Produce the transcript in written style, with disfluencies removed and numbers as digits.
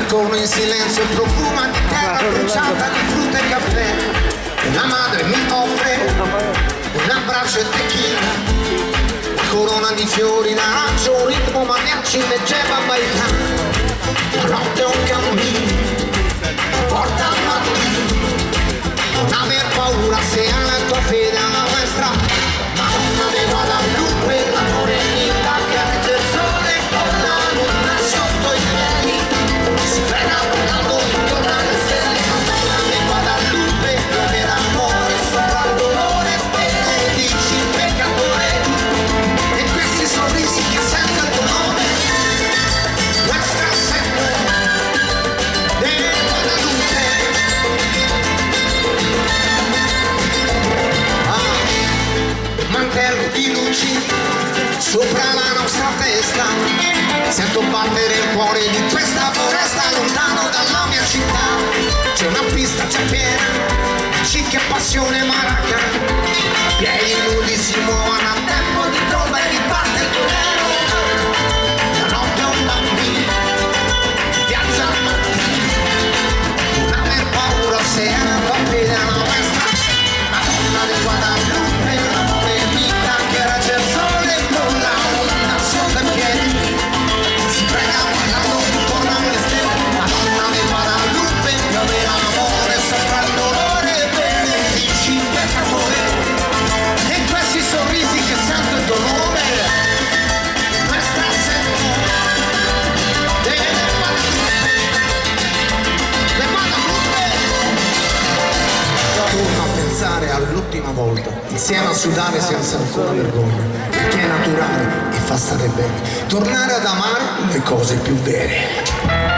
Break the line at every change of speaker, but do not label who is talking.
balcone in silenzio, profuma di terra bruciata di frutta e caffè. E la madre mi offre un abbraccio e tequila, la corona di fiori, l'arancio, un ritmo mariachi leggeva a bailare. La notte è un cammino, porta al mattino, non aver paura se hai la tua fede alla maestra. Madonna ne va da blu per l'amore vita che regge il sole con la luna sotto i piedi, si frena volando intorno alle stelle. Madonna ne va da blu per avere amore sopra il dolore, benedici il peccatore e questi sorrisi che sento il tuo nome. Questa sempre della luce. Mantello di luci sopra la nostra testa, sento battere il cuore di questa foresta lontano dalla mia città. C'è una pista già piena di chic e passione maraca, piedi nudi si muovono a tempo di tromba e riparte il torero. La notte è un bambino, viaggia al mattino, non aver paura se è una tua fede alla maestra. Madonna del Guadalupe per l'amore vita che regge il sole con la luna sotto i piedi, si prega ballando intorno alle stelle. Madonna del Guadalupe per avere amore sopra il dolore, benedici il peccatore e questi sorrisi che sento il tuo nome. Questa sento delle Guadalupe, le Guadalupe. Torno a pensare all'ultima volta, insieme a sudare senza alcuna vergogna, perché è naturale e fa stare bene tornare ad amare le cose più vere.